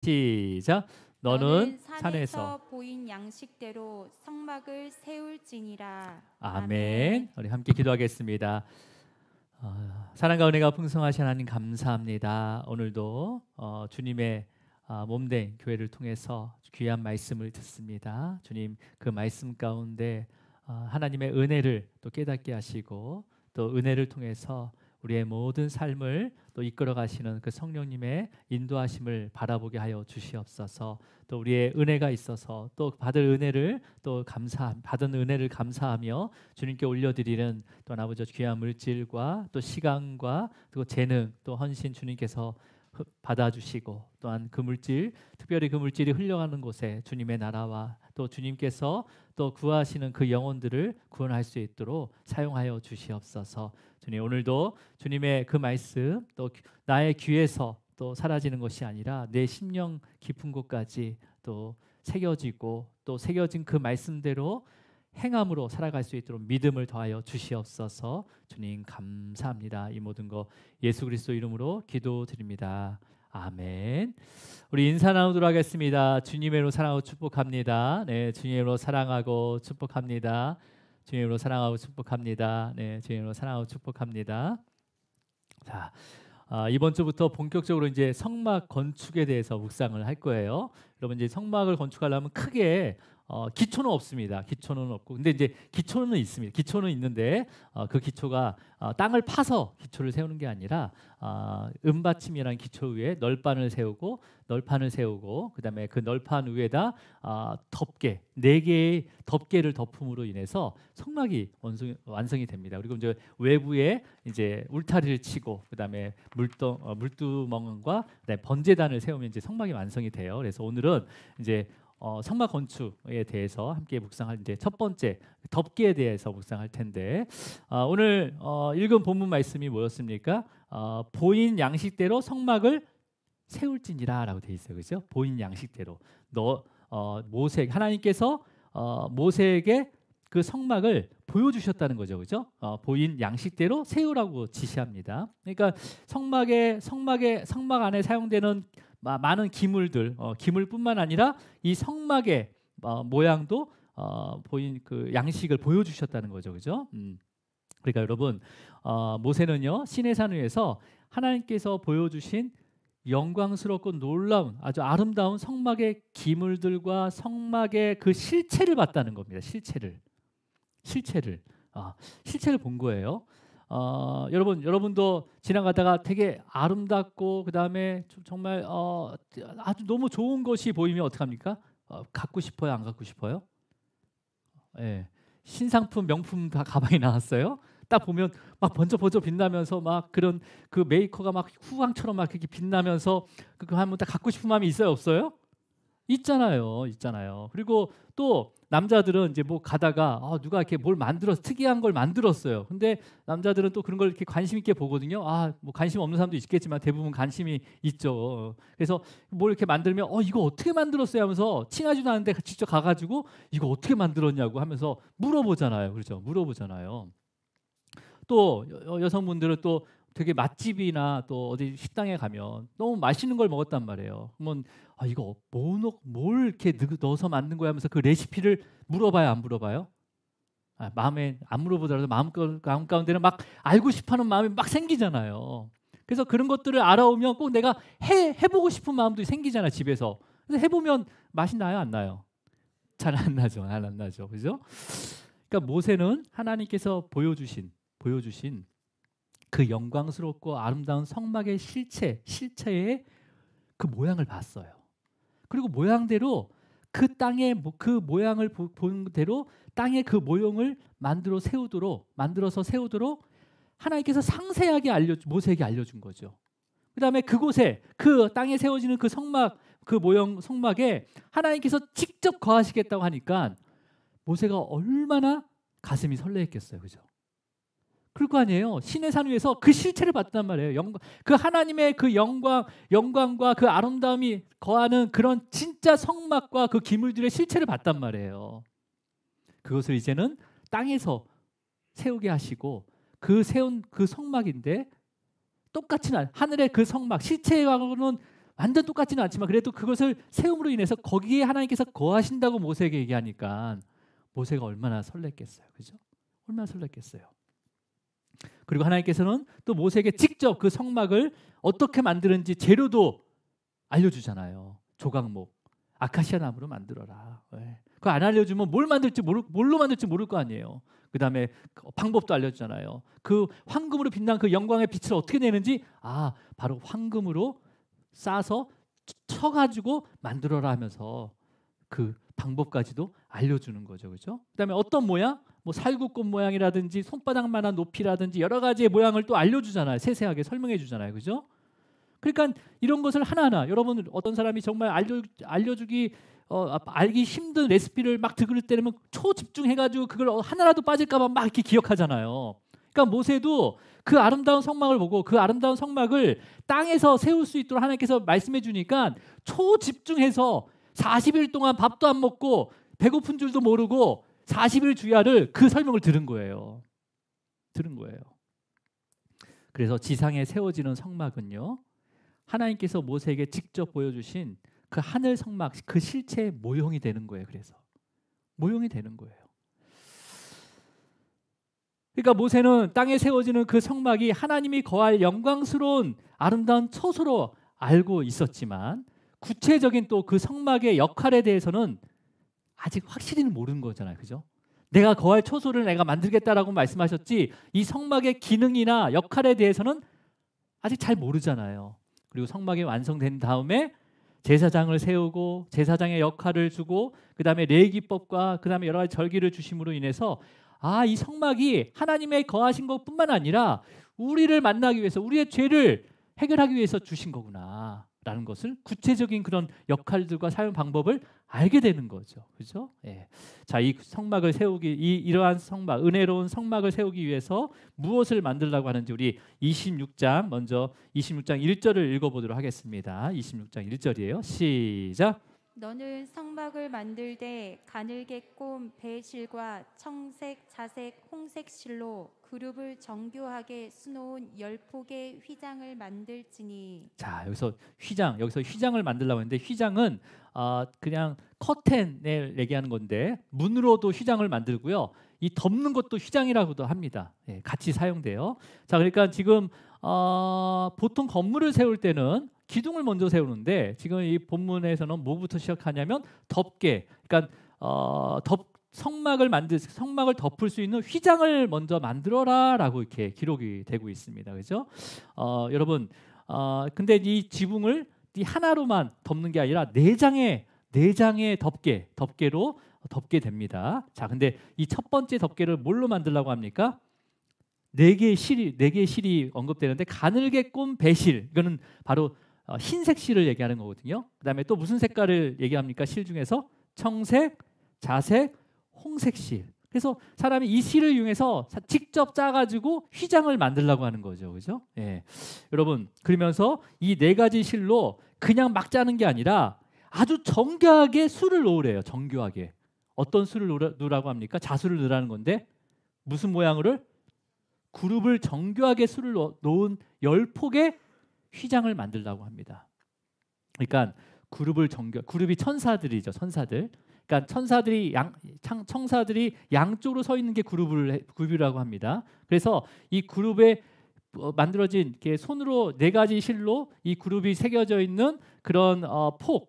시작. 너는 산에서 보인 양식대로 성막을 세울지니라. 아멘. 우리 함께 기도하겠습니다. 사랑과 은혜가 풍성하신 하나님 감사합니다. 오늘도 주님의 몸된 교회를 통해서 귀한 말씀을 듣습니다. 주님, 그 말씀 가운데 하나님의 은혜를 또 깨닫게 하시고 또 은혜를 통해서 우리의 모든 삶을 또 이끌어 가시는 그 성령님의 인도하심을 바라보게 하여 주시옵소서. 또 우리의 은혜가 있어서 또 받은 은혜를 감사하며 주님께 올려드리는 또 아버지 귀한 물질과 또 시간과 또 재능 또 헌신 주님께서 받아주시고 또한 그 물질, 특별히 그 물질이 흘러가는 곳에 주님의 나라와 또 주님께서 또 구하시는 그 영혼들을 구원할 수 있도록 사용하여 주시옵소서. 주님, 오늘도 주님의 그 말씀 또 나의 귀에서 또 사라지는 것이 아니라 내 심령 깊은 곳까지 또 새겨지고 또 새겨진 그 말씀대로 행함으로 살아갈 수 있도록 믿음을 더하여 주시옵소서. 주님 감사합니다. 이 모든 거 예수 그리스도 이름으로 기도드립니다. 아멘. 우리 인사 나누도록 하겠습니다. 주님으로 사랑하고 축복합니다. 네, 주님으로 사랑하고 축복합니다. 주님으로 사랑하고 축복합니다. 네, 주님으로 사랑하고 축복합니다. 자, 이번 주부터 본격적으로 이제 성막 건축에 대해서 묵상을 할 거예요. 여러분 이제 성막을 건축하려면 크게 기초는 없습니다. 기초는 없고, 근데 이제 기초는 있습니다. 기초는 있는데 그 기초가 땅을 파서 기초를 세우는 게 아니라 은받침이라는 기초 위에 널판을 세우고 그다음에 그 널판 위에다 덮개 4개의 덮개를 덮음으로 인해서 성막이 완성이 됩니다. 그리고 이제 외부에 이제 울타리를 치고 그다음에 물두멍과 그다음에 번제단을 세우면 이제 성막이 완성이 돼요. 그래서 오늘은 이제 성막 건축에 대해서 함께 묵상할 이제 첫 번째 덮개에 대해서 묵상할 텐데 오늘 읽은 본문 말씀이 뭐였습니까? 보인 양식대로 성막을 세울지니라라고 돼 있어요, 그렇죠? 보인 양식대로 하나님께서 모세에게 그 성막을 보여주셨다는 거죠, 그렇죠? 보인 양식대로 세우라고 지시합니다. 그러니까 성막 안에 사용되는 많은 기물들, 기물뿐만 아니라 이 성막의 모양도 보인 그 양식을 보여주셨다는 거죠, 그죠? 그러니까 여러분, 모세는요 시내산 위에서 하나님께서 보여주신 영광스럽고 놀라운 아주 아름다운 성막의 기물들과 성막의 그 실체를 봤다는 겁니다. 실체를 본 거예요. 여러분도 지나가다가 되게 아름답고 그다음에 정말 아주 너무 좋은 것이 보이면 어떡합니까? 갖고 싶어요, 안 갖고 싶어요? 예. 신상품, 명품 다 가방이 나왔어요. 딱 보면 막 번쩍번쩍 빛나면서 막 그런 그 메이커가 막 후광처럼 막 이렇게 빛나면서 그거 하면 딱 갖고 싶은 마음이 있어요, 없어요? 있잖아요. 그리고 또 남자들은 이제 뭐 가다가 누가 이렇게 뭘 특이한 걸 만들었어요. 근데 남자들은 또 그런 걸 이렇게 관심 있게 보거든요. 뭐 관심 없는 사람도 있겠지만 대부분 관심이 있죠. 그래서 뭘 이렇게 만들면 이거 어떻게 만들었어요 하면서 칭하지도 않은데 직접 가가지고 이거 어떻게 만들었냐고 하면서 물어보잖아요. 그렇죠? 물어보잖아요. 또 여성분들은 또 되게 맛집이나 또 어디 식당에 가면 너무 맛있는 걸 먹었단 말이에요. 그러면 이거 뭘 이렇게 넣어서 만든 거야 하면서 그 레시피를 물어봐요, 안 물어봐요? 마음에 안 물어보더라도 마음 가운데는 막 알고 싶어하는 마음이 막 생기잖아요. 그래서 그런 것들을 알아오면 꼭 내가 해보고 싶은 마음도 생기잖아요, 집에서. 그래서 해보면 맛이 나요, 안 나요? 잘 안 나죠, 그죠? 그러니까 모세는 하나님께서 보여주신 그 영광스럽고 아름다운 성막의 실체의 그 모양을 봤어요. 그리고 모양대로 그 땅의 그 모양을 본 대로 땅의 그 모형을 만들어서 세우도록 하나님께서 상세하게 모세에게 알려준 거죠. 그다음에 그곳에 그 땅에 세워지는 그 성막 그 모형 성막에 하나님께서 직접 거하시겠다고 하니까 모세가 얼마나 가슴이 설레했겠어요, 그죠? 그럴 거 아니에요. 시내산 위에서 그 실체를 봤단 말이에요. 그 하나님의 그 영광과 그 아름다움이 거하는 그런 진짜 성막과 그 기물들의 실체를 봤단 말이에요. 그것을 이제는 땅에서 세우게 하시고 세운 그 성막인데 똑같이 하늘의 그 성막 실체하고는 완전 똑같지는 않지만 그래도 그것을 세움으로 인해서 거기에 하나님께서 거하신다고 모세에게 얘기하니까 모세가 얼마나 설렜겠어요. 그죠? 얼마나 설렜겠어요. 그리고 하나님께서는 또 모세에게 직접 그 성막을 어떻게 만드는지 재료도 알려주잖아요. 조각목, 아카시아 나무로 만들어라. 그거 안 알려주면 뭘로 만들지 모를 거 아니에요. 그 다음에 방법도 알려주잖아요. 그 황금으로 빛난 그 영광의 빛을 어떻게 내는지 바로 황금으로 싸서 쳐가지고 만들어라 하면서 그 방법까지도 알려주는 거죠. 그렇죠? 그다음에 어떤 모양? 뭐 살구꽃 모양이라든지 손바닥만한 높이라든지 여러 가지의 모양을 또 알려주잖아요. 세세하게 설명해 주잖아요. 그죠? 그러니까 이런 것을 하나하나 여러분 어떤 사람이 정말 알려주기 알기 힘든 레시피를 막 들을 때면 초집중해가지고 그걸 하나라도 빠질까봐 막 이렇게 기억하잖아요. 그러니까 모세도 그 아름다운 성막을 보고 그 아름다운 성막을 땅에서 세울 수 있도록 하나님께서 말씀해 주니까 초집중해서 40일 동안 밥도 안 먹고 배고픈 줄도 모르고 40일 주야를 그 설명을 들은 거예요. 그래서 지상에 세워지는 성막은요. 하나님께서 모세에게 직접 보여주신 그 하늘 성막, 그 실체의 모형이 되는 거예요. 그래서 모형이 되는 거예요. 그러니까 모세는 땅에 세워지는 그 성막이 하나님이 거할 영광스러운 아름다운 처소로 알고 있었지만 구체적인 또 그 성막의 역할에 대해서는 아직 확실히는 모르는 거잖아요. 그죠? 내가 거할 처소를 내가 만들겠다라고 말씀하셨지 이 성막의 기능이나 역할에 대해서는 아직 잘 모르잖아요. 그리고 성막이 완성된 다음에 제사장을 세우고 제사장의 역할을 주고 그 다음에 레위기법과 그 다음에 여러 가지 절기를 주심으로 인해서 이 성막이 하나님의 거하신 것뿐만 아니라 우리를 만나기 위해서 우리의 죄를 해결하기 위해서 주신 거구나 라는 것을 구체적인 그런 역할들과 사용 방법을 알게 되는 거죠. 그죠? 예. 자, 이 성막을 세우기 이러한 성막, 은혜로운 성막을 세우기 위해서 무엇을 만들려고 하는지 우리 26장 먼저 26장 1절을 읽어보도록 하겠습니다. 26장 1절이에요. 시작. 너는 성막을 만들되 가늘게 꼰 배실과 청색, 자색, 홍색 실로 그룹을 정교하게 수놓은 10폭의 휘장을 만들지니. 자, 여기서 휘장을 만들려고 했는데 휘장은 그냥 커튼을 얘기하는 건데 문으로도 휘장을 만들고요. 이 덮는 것도 휘장이라고도 합니다. 예, 같이 사용돼요. 자, 그러니까 지금 보통 건물을 세울 때는 기둥을 먼저 세우는데 지금 이 본문에서는 뭐부터 시작하냐면 덮개, 그러니까 성막을 덮을 수 있는 휘장을 먼저 만들어라라고 이렇게 기록이 되고 있습니다. 그렇죠? 여러분, 근데 이 지붕을 이 하나로만 덮는 게 아니라 네 장의 덮개로 덮게 됩니다. 자, 근데 이 첫 번째 덮개를 뭘로 만들려고 합니까? 네 개의 실이 언급되는데 가늘게 꼰 배실, 이거는 바로 흰색 실을 얘기하는 거거든요. 그다음에 또 무슨 색깔을 얘기합니까? 실 중에서 청색, 자색, 홍색 실. 그래서 사람이 이 실을 이용해서 직접 짜가지고 휘장을 만들려고 하는 거죠, 그죠? 예. 여러분, 그러면서 이 네 가지 실로 그냥 막 짜는 게 아니라 아주 정교하게 수를 놓으래요. 정교하게. 어떤 수를 놓으라고 합니까? 자수를 넣으라는 건데 무슨 모양을? 그룹을 정교하게 수를 놓은 10폭의 휘장을 만들라고 합니다. 그러니까 그룹이 천사들이죠. 천사들. 그러니까 청사들이 양쪽으로 서 있는 게 그룹이라고 합니다. 그래서 이 그룹에 만들어진 이렇게 손으로 네 가지 실로 이 그룹이 새겨져 있는 그런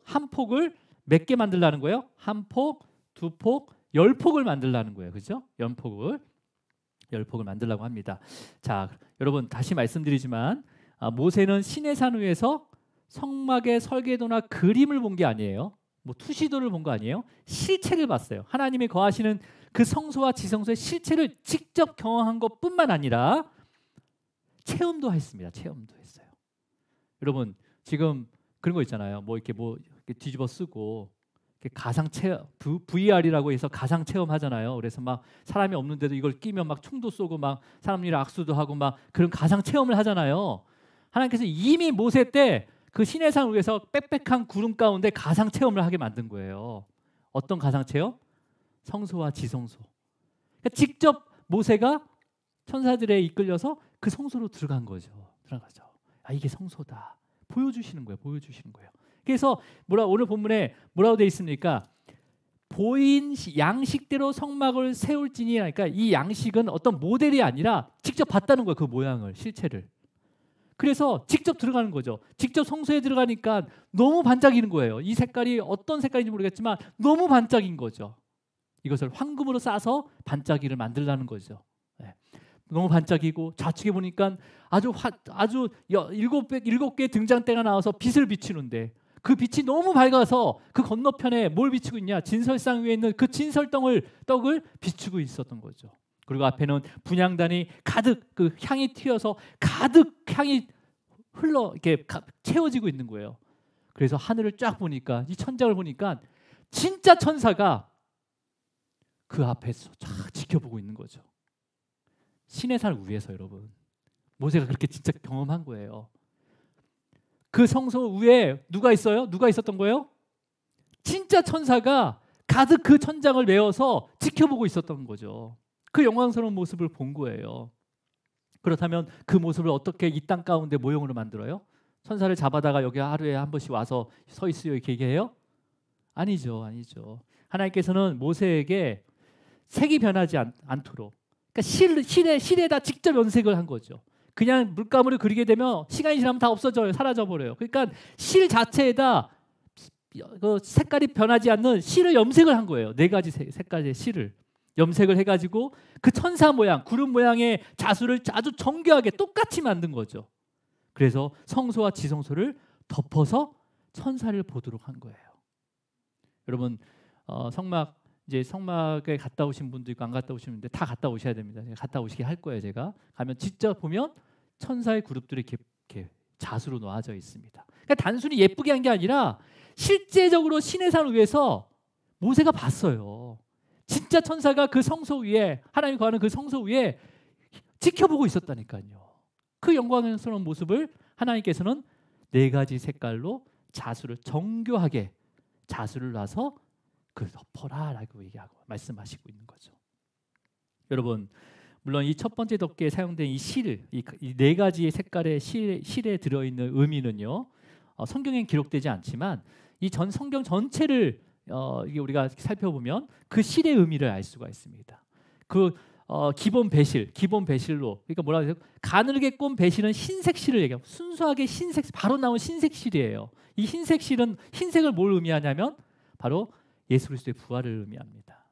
한 폭을 몇 개 만들라는 거예요? 한 폭, 두 폭, 10폭을 만들라는 거예요. 그죠? 10폭을 만들라고 합니다. 자, 여러분 다시 말씀드리지만 모세는 시내산 위에서 성막의 설계도나 그림을 본 게 아니에요. 뭐 투시도를 본 거 아니에요. 실체를 봤어요. 하나님이 거하시는 그 성소와 지성소의 실체를 직접 경험한 것뿐만 아니라 체험도 했습니다. 체험도 했어요. 여러분 지금 그런 거 있잖아요. 이렇게 뒤집어 쓰고 가상 체험, VR이라고 해서 가상 체험하잖아요. 그래서 막 사람이 없는데도 이걸 끼면 막 총도 쏘고 막 사람들이랑 악수도 하고 막 그런 가상 체험을 하잖아요. 하나님께서 이미 모세 때 그 시내산을 위해서 빽빽한 구름 가운데 가상 체험을 하게 만든 거예요. 어떤 가상 체험? 성소와 지성소. 그러니까 직접 모세가 천사들에 이끌려서 그 성소로 들어간 거죠. 이게 성소다. 보여주시는 거예요. 보여주시는 거예요. 그래서 오늘 본문에 뭐라고 되어 있습니까? 보인 양식대로 성막을 세울지니, 그러니까 이 양식은 어떤 모델이 아니라 직접 봤다는 거예요. 그 모양을, 실체를. 그래서 직접 들어가는 거죠. 직접 성소에 들어가니까 너무 반짝이는 거예요. 이 색깔이 어떤 색깔인지 모르겠지만 너무 반짝인 거죠. 이것을 황금으로 싸서 반짝이를 만들라는 거죠. 네. 너무 반짝이고 좌측에 보니까 아주 7개의 등잔대가 나와서 빛을 비추는데 그 빛이 너무 밝아서 그 건너편에 뭘 비추고 있냐? 진설상 위에 있는 그 진설떡을 비추고 있었던 거죠. 그리고 앞에는 분향단이 가득 그 향이 튀어서 가득 향이 이렇게 채워지고 있는 거예요. 그래서 하늘을 쫙 보니까, 이 천장을 보니까 진짜 천사가 그 앞에서 쫙 지켜보고 있는 거죠. 신의 산 위에서. 여러분, 모세가 그렇게 진짜 경험한 거예요. 그 성소 위에 누가 있어요? 누가 있었던 거예요? 진짜 천사가 가득 그 천장을 메워서 지켜보고 있었던 거죠. 그 영광스러운 모습을 본 거예요. 그렇다면 그 모습을 어떻게 이 땅 가운데 모형으로 만들어요? 천사를 잡아다가 여기 하루에 한 번씩 와서 서 있어요 이렇게 얘기해요? 아니죠. 하나님께서는 모세에게 색이 변하지 않도록, 그러니까 실에다 직접 연색을 한 거죠. 그냥 물감으로 그리게 되면 시간이 지나면 다 없어져요. 사라져 버려요. 그러니까 실 자체에다 그 색깔이 변하지 않는 실을 염색을 한 거예요. 4가지 색깔의 실을 염색을 해가지고 그 천사 모양, 구름 모양의 자수를 아주 정교하게 똑같이 만든 거죠. 그래서 성소와 지성소를 덮어서 천사를 보도록 한 거예요. 여러분, 성막에 갔다 오신 분도 있고 안 갔다 오신 분들 다 갔다 오셔야 됩니다. 갔다 오시게 할 거예요. 제가 가면 직접 보면 천사의 그룹들이 이렇게 자수로 놓아져 있습니다. 그러니까 단순히 예쁘게 한 게 아니라 실제적으로 신의 산 위에서 모세가 봤어요. 진짜 천사가 그 성소 위에, 하나님 거하는 그 성소 위에 지켜보고 있었다니까요. 그 영광스러운 모습을 하나님께서는 4가지 색깔로 자수를 정교하게 자수를 놔서 그 덮어라라고 얘기하고 말씀하시고 있는 거죠. 여러분, 물론 이 첫 번째 덮개에 사용된 이 4가지의 색깔의 실에 들어있는 의미는요, 성경엔 기록되지 않지만 이 전 성경 전체를 이게 우리가 살펴보면 그 실의 의미를 알 수가 있습니다. 그 기본 배실로, 그러니까 뭐라 해요? 가늘게 꼰 배실은 흰색 실을 얘기하고, 순수하게 흰색, 바로 나온 흰색 실이에요. 이 흰색 실은 흰색을 뭘 의미하냐면 바로 예수 그리스도의 부활을 의미합니다.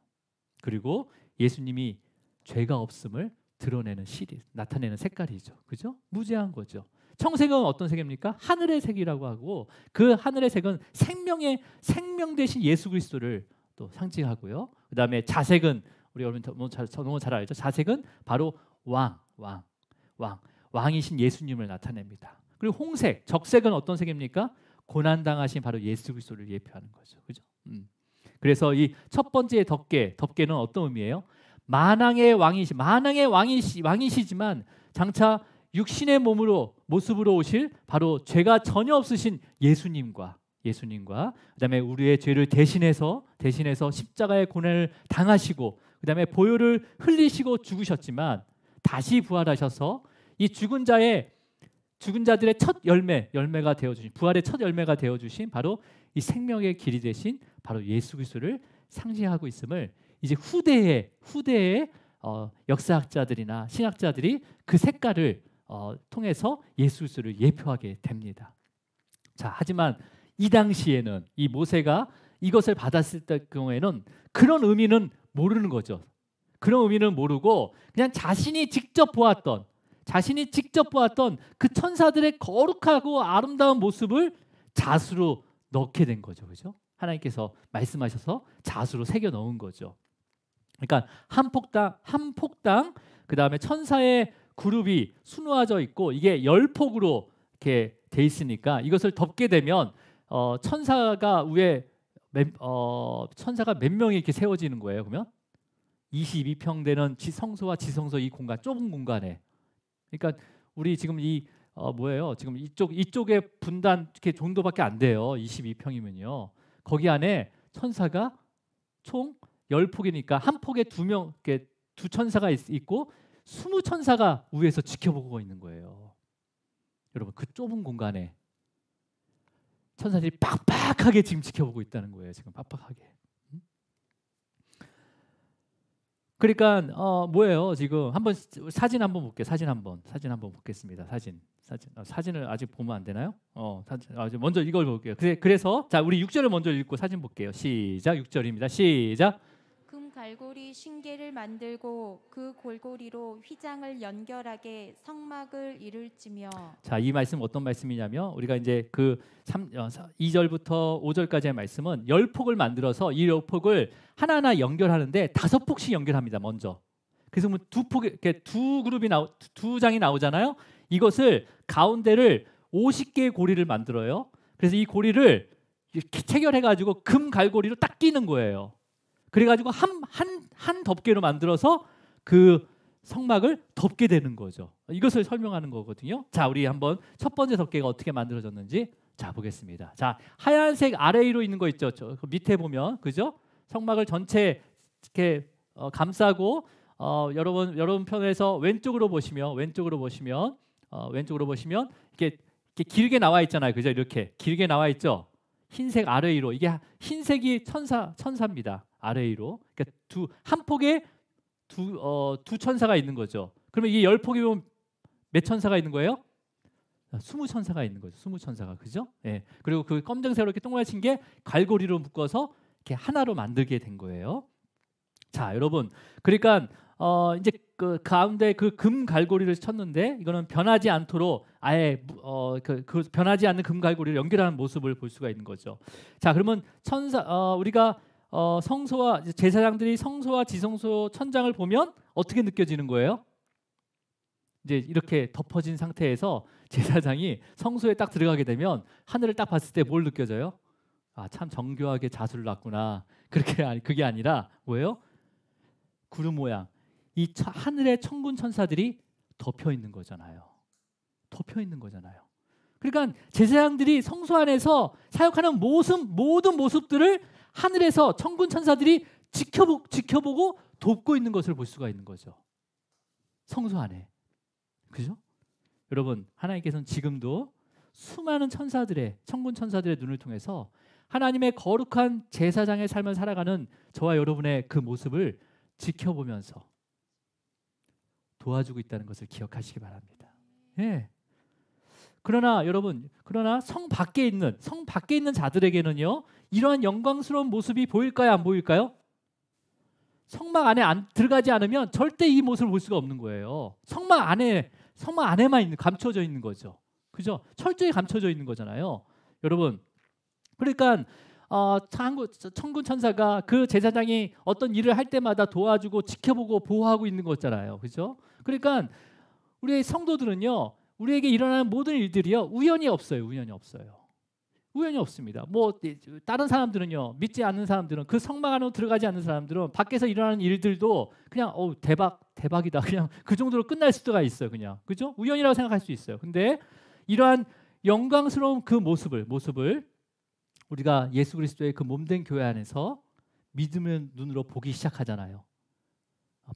그리고 예수님이 죄가 없음을 드러내는 실이, 나타내는 색깔이죠. 그죠? 무죄한 거죠. 청색은 어떤 색입니까? 하늘의 색이라고 하고, 그 하늘의 색은 생명 대신 예수 그리스도를 또 상징하고요. 그다음에 자색은 우리 여러분 너무 잘 알죠. 자색은 바로 왕이신 예수님을 나타냅니다. 그리고 홍색, 적색은 어떤 색입니까? 고난 당하신 바로 예수 그리스도를 예표하는 거죠. 그죠? 그래서 이 첫 번째 덮개는 어떤 의미예요? 만왕의 왕이시지만 장차 육신의 모습으로 오실 바로 죄가 전혀 없으신 예수님과 그다음에 우리의 죄를 대신해서 십자가의 고난을 당하시고, 그다음에 보혈을 흘리시고 죽으셨지만 다시 부활하셔서 이 죽은 자들의 첫 열매가 되어주신, 부활의 첫 열매가 되어주신 바로 이 생명의 길이 되신 바로 예수 그리스도를 상징하고 있음을 이제 후대의 역사학자들이나 신학자들이 그 색깔을 통해서 예수 그리스도를 예표하게 됩니다. 자, 하지만 이 당시에는 이 모세가 이것을 받았을 때 경우에는 그런 의미는 모르는 거죠. 그런 의미는 모르고 그냥 자신이 직접 보았던 그 천사들의 거룩하고 아름다운 모습을 자수로 넣게 된 거죠. 그죠? 하나님께서 말씀하셔서 자수로 새겨 넣은 거죠. 그러니까 한 폭당 그다음에 천사의 그룹이 수놓아져 있고, 이게 10폭으로 이렇게 돼 있으니까 이것을 덮게 되면 천사가 몇 명이 이렇게 세워지는 거예요. 그러면 22평 되는 성소와 지성소, 이 공간, 좁은 공간에. 그러니까 우리 지금 지금 이쪽에 분단 이렇게 정도밖에 안 돼요. 22평이면요. 거기 안에 천사가 총 10폭이니까 한 폭에 2명, 이렇게 2천사가 있고 20천사가 위에서 지켜보고 있는 거예요. 여러분, 그 좁은 공간에 천사들이 빡빡하게 지금 지켜보고 있다는 거예요. 지금 빡빡하게. 그러니까 뭐예요? 지금 한번 사진 한번 볼게요. 사진 한번 보겠습니다. 사진을 아직 보면 안 되나요? 먼저 이걸 볼게요. 그래서 자, 우리 6절을 먼저 읽고 사진 볼게요. 시작. 6절입니다. 시작. 금 갈고리 신계를 만들고 그 골고리로 휘장을 연결하게 성막을 이룰지며. 자, 이 말씀 어떤 말씀이냐면 우리가 이제 그 2절부터 5절까지의 말씀은 10폭을 만들어서 이 10폭을 하나하나 연결하는데 5폭씩 연결합니다. 먼저. 그래서 뭐 두 그룹이 두 장이 나오잖아요. 이것을 가운데를 50개의 고리를 만들어요. 그래서 이 고리를 체결해 가지고 금 갈고리로 딱 끼는 거예요. 그래가지고 한 덮개로 만들어서 그 성막을 덮게 되는 거죠. 이것을 설명하는 거거든요. 자, 우리 한번 첫 번째 덮개가 어떻게 만들어졌는지 자 보겠습니다. 자, 하얀색 아래 위로 있는 거 있죠. 저 밑에 보면 그죠? 성막을 전체 이렇게 감싸고 여러분 편에서 왼쪽으로 보시면 이렇게 길게 나와 있잖아요. 그죠? 이렇게 길게 나와 있죠. 흰색 아래 위로 이게 흰색이 천사입니다. 아래 위로. 그러니까 한 폭에 두 천사가 있는 거죠. 그러면 이게 10폭이면 몇 천사가 있는 거예요? 20천사가 있는 거죠. 20천사가. 그죠? 예. 그리고 그 검정색으로 이렇게 동그랗게 게 갈고리로 묶어서 이렇게 하나로 만들게 된 거예요. 자, 여러분. 그러니까 이제 그 가운데 그 금 갈고리를 쳤는데 이거는 변하지 않도록 아예 그 변하지 않는 금 갈고리를 연결하는 모습을 볼 수가 있는 거죠. 자, 그러면 우리가 성소와 제사장들이 성소와 지성소 천장을 보면 어떻게 느껴지는 거예요? 이제 이렇게 덮어진 상태에서 제사장이 성소에 딱 들어가게 되면 하늘을 딱 봤을 때 뭘 느껴져요? 아, 참 정교하게 자수를 놨구나. 그게 아니라 뭐예요? 구름 모양. 이 하늘의 천군 천사들이 덮여 있는 거잖아요. 그러니까 제사장들이 성소 안에서 사역하는 모든 모습들을 하늘에서 천군 천사들이 지켜보고 돕고 있는 것을 볼 수가 있는 거죠. 성소 안에. 그죠? 여러분, 하나님께서는 지금도 수많은 천군 천사들의 눈을 통해서 하나님의 거룩한 제사장의 삶을 살아가는 저와 여러분의 그 모습을 지켜보면서 도와주고 있다는 것을 기억하시기 바랍니다. 예. 그러나 여러분, 성 밖에 있는 자들에게는요, 이러한 영광스러운 모습이 보일까요, 안 보일까요? 성막 안에 들어가지 않으면 절대 이 모습을 볼 수가 없는 거예요. 성막 안에만 감춰져 있는 거죠. 그죠? 철저히 감춰져 있는 거잖아요. 여러분, 그러니까 천군 천사가 그 제사장이 어떤 일을 할 때마다 도와주고 지켜보고 보호하고 있는 거잖아요. 그죠? 그러니까 우리 성도들은요, 우리에게 일어나는 모든 일들이요, 우연이 없어요. 우연이 없습니다. 뭐 다른 사람들은요, 믿지 않는 사람들은, 그 성막 안으로 들어가지 않는 사람들은 밖에서 일어나는 일들도 그냥 대박이다, 그냥 그 정도로 끝날 수가 있어요. 그냥, 그죠? 우연이라고 생각할 수 있어요. 근데 이러한 영광스러운 그 모습을 우리가 예수 그리스도의 그 몸된 교회 안에서 믿음의 눈으로 보기 시작하잖아요.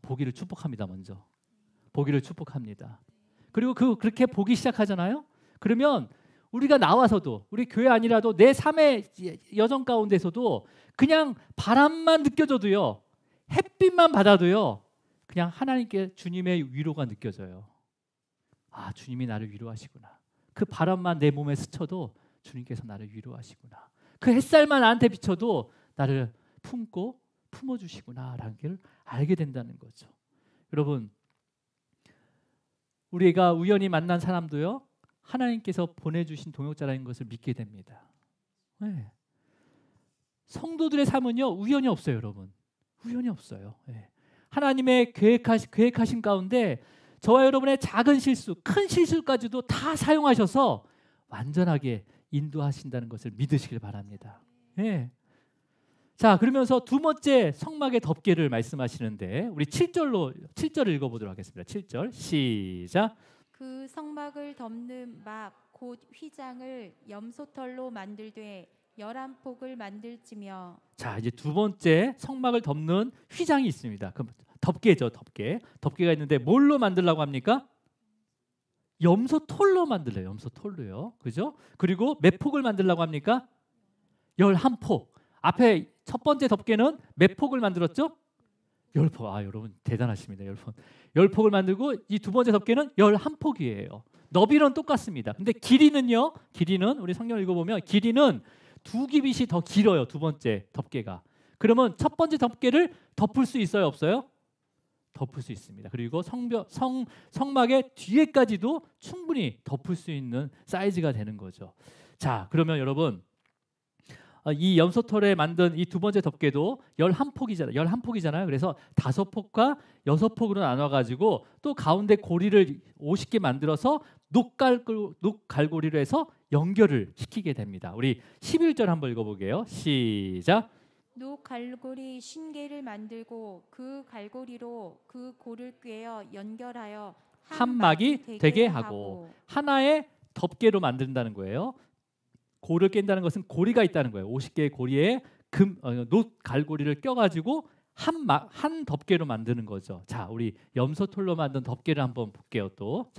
보기를 축복합니다. 먼저 보기를 축복합니다. 그리고 그렇게 보기 시작하잖아요. 그러면 우리가 나와서도, 우리 교회 아니라도 내 삶의 여정 가운데서도 그냥 바람만 느껴져도요, 햇빛만 받아도요, 그냥 하나님께 주님의 위로가 느껴져요. 아, 주님이 나를 위로하시구나. 그 바람만 내 몸에 스쳐도 주님께서 나를 위로하시구나. 그 햇살만 나한테 비춰도 나를 품어주시구나라는 걸 알게 된다는 거죠. 여러분, 우리가 우연히 만난 사람도요, 하나님께서 보내주신 동역자라는 것을 믿게 됩니다. 네. 성도들의 삶은요, 우연이 없어요. 여러분, 우연이 없어요. 네. 하나님의 계획하신 가운데 저와 여러분의 작은 실수, 큰 실수까지도 다 사용하셔서 완전하게 인도하신다는 것을 믿으시길 바랍니다. 네. 자, 그러면서 두 번째 성막의 덮개를 말씀하시는데 우리 7절을 읽어보도록 하겠습니다. 7절 시작. 그 성막을 덮는 막 곧 휘장을 염소털로 만들되 11폭을 만들지며. 자, 이제 두 번째 성막을 덮는 휘장이 있습니다. 그럼 덮개죠, 덮개가 있는데 뭘로 만들려고 합니까? 염소톨로 만들래요. 염소톨로요. 그죠? 그리고 몇 폭을 만들려고 합니까? 11폭. 앞에 첫 번째 덮개는 몇 폭을 만들었죠? 10폭. 아, 여러분 대단하십니다. 10폭. 10폭을 만들고 이 두 번째 덮개는 11폭이에요. 너비는 똑같습니다. 근데 길이는요? 길이는 우리 성경 읽어보면 길이는 2규빗이 더 길어요. 두 번째 덮개가. 그러면 첫 번째 덮개를 덮을 수 있어요? 없어요? 덮을 수 있습니다. 그리고 성막의 뒤에까지도 충분히 덮을 수 있는 사이즈가 되는 거죠. 자, 그러면 여러분 이 염소털에 만든 이 두 번째 덮개도 11폭이잖아요. 그래서 5폭과 6폭으로 나눠가지고 또 가운데 고리를 50개 만들어서 녹갈고리로 해서 연결을 시키게 됩니다. 우리 11절 한번 읽어보게요. 시작. 녹갈고리 신개를 만들고 그 갈고리로 그 골을 꿰어 연결하여 한 막이 되게 하고 하나의 덮개로 만든다는 거예요. 골을 깬다는 것은 고리가 있다는 거예요. 50개의 고리에 녹갈고리를 껴가지고 한 덮개로 만드는 거죠. 자, 우리 염소털로 만든 덮개를 한번 볼게요. 또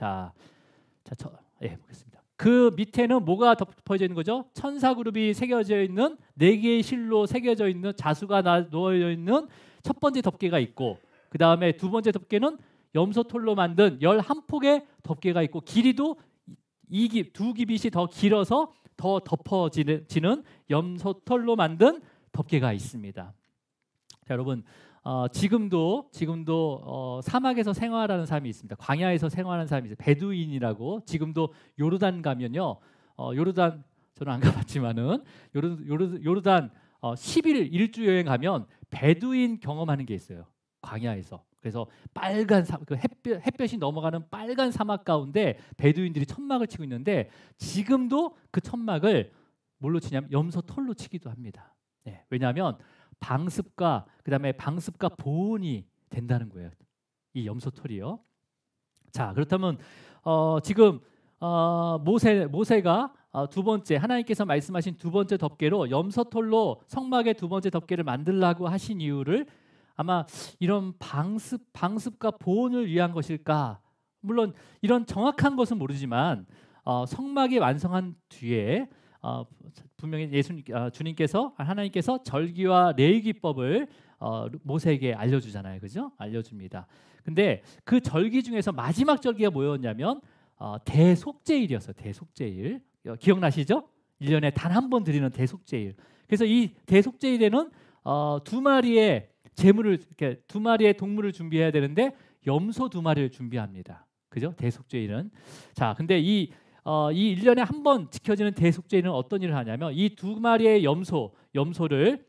보겠습니다. 그 밑에는 뭐가 덮어져 있는 거죠? 천사 그룹이 새겨져 있는 4개의 실로 새겨져 있는 자수가 놓여 있는 첫 번째 덮개가 있고, 그 다음에 두 번째 덮개는 염소털로 만든 11폭의 덮개가 있고, 길이도 2규빗이 더 길어서 더 덮어지는 염소털로 만든 덮개가 있습니다. 자, 여러분 지금도 사막에서 생활하는 사람이 있습니다. 광야에서 생활하는 사람이 있어요. 베두인이라고. 지금도 요르단 가면요. 요르단 저는 안 가봤지만은 요르단 10일 일주 여행 가면 베두인 경험하는 게 있어요. 광야에서. 그래서 빨간 햇볕이 넘어가는 빨간 사막 가운데 베두인들이 천막을 치고 있는데, 지금도 그 천막을 뭘로 치냐면 염소털로 치기도 합니다. 네, 왜냐하면 방습과 보온이 된다는 거예요. 이 염소털이요. 자, 그렇다면 지금 모세가 두 번째 하나님께서 말씀하신 두 번째 덮개로 염소털로 성막의 두 번째 덮개를 만들라고 하신 이유를 아마 이런 방습과 보온을 위한 것일까? 물론 이런 정확한 것은 모르지만 성막이 완성한 뒤에 분명히 주님께서 하나님께서 절기와 레위기법을 모세에게 알려주잖아요, 그죠? 알려줍니다. 근데 그 절기 중에서 마지막 절기가 뭐였냐면 대속죄일이었어요. 대속죄일 기억나시죠? 1년에 단 한 번 드리는 대속죄일. 그래서 이 대속죄일에는 두 마리의 동물을 준비해야 되는데 염소 2마리를 준비합니다. 그죠? 대속죄일은. 자, 근데 이 1년에 한 번 지켜지는 대속죄일은 어떤 일을 하냐면 이 2마리의 염소를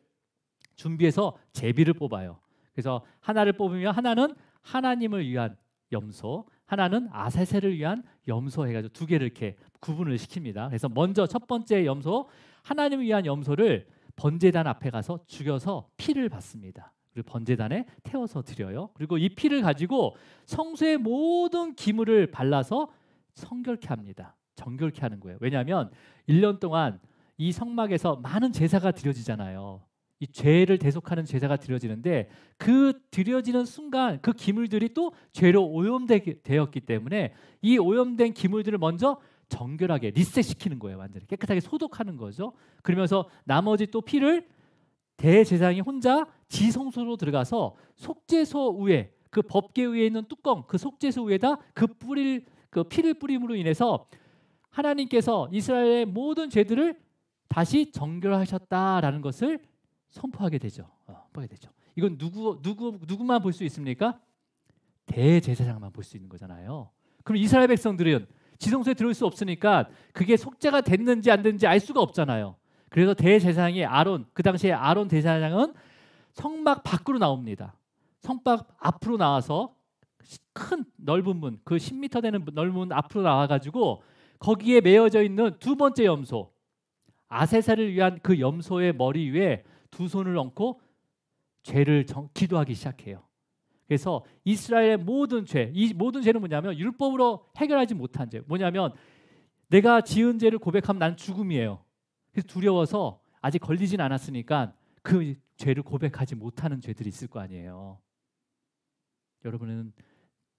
준비해서 제비를 뽑아요. 그래서 하나를 뽑으면 하나는 하나님을 위한 염소, 하나는 아세세를 위한 염소 해가지고 2개를 이렇게 구분을 시킵니다. 그래서 먼저 첫 번째 염소, 하나님을 위한 염소를 번제단 앞에 가서 죽여서 피를 받습니다. 그리고 번제단에 태워서 드려요. 그리고 이 피를 가지고 성소의 모든 기물을 발라서 성결케 합니다. 정결케 하는 거예요. 왜냐하면 1년 동안 이 성막에서 많은 제사가 드려지잖아요. 이 죄를 대속하는 제사가 드려지는데 그 드려지는 순간 그 기물들이 또 죄로 오염되었기 때문에 이 오염된 기물들을 먼저 정결하게 리셋시키는 거예요. 완전히 깨끗하게 소독하는 거죠. 그러면서 나머지 또 피를 대제사장이 혼자 지성소로 들어가서 속죄소 위에, 그 법궤 위에 있는 뚜껑, 그 속죄소 위에다 그 피를 뿌림으로 인해서 하나님께서 이스라엘의 모든 죄들을 다시 정결하셨다라는 것을 선포하게 되죠. 이건 누구만 볼 수 있습니까? 대제사장만 볼 수 있는 거잖아요. 그럼 이스라엘 백성들은 지성소에 들어올 수 없으니까 그게 속죄가 됐는지 안 됐는지 알 수가 없잖아요. 그래서 대제사장이 그 당시에 아론 대제사장은 성막 밖으로 나옵니다. 성막 앞으로 나와서 큰 넓은 문, 그 10m 되는 넓은 문 앞으로 나와가지고 거기에 메어져 있는 두 번째 염소, 아세사를 위한 그 염소의 머리 위에 2 손을 얹고 죄를 기도하기 시작해요. 그래서 이스라엘의 모든 죄, 이 모든 죄는 뭐냐면 율법으로 해결하지 못한 죄. 뭐냐면 내가 지은 죄를 고백하면 난 죽음이에요. 그래서 두려워서 아직 걸리진 않았으니까 그 죄를 고백하지 못하는 죄들이 있을 거 아니에요. 여러분은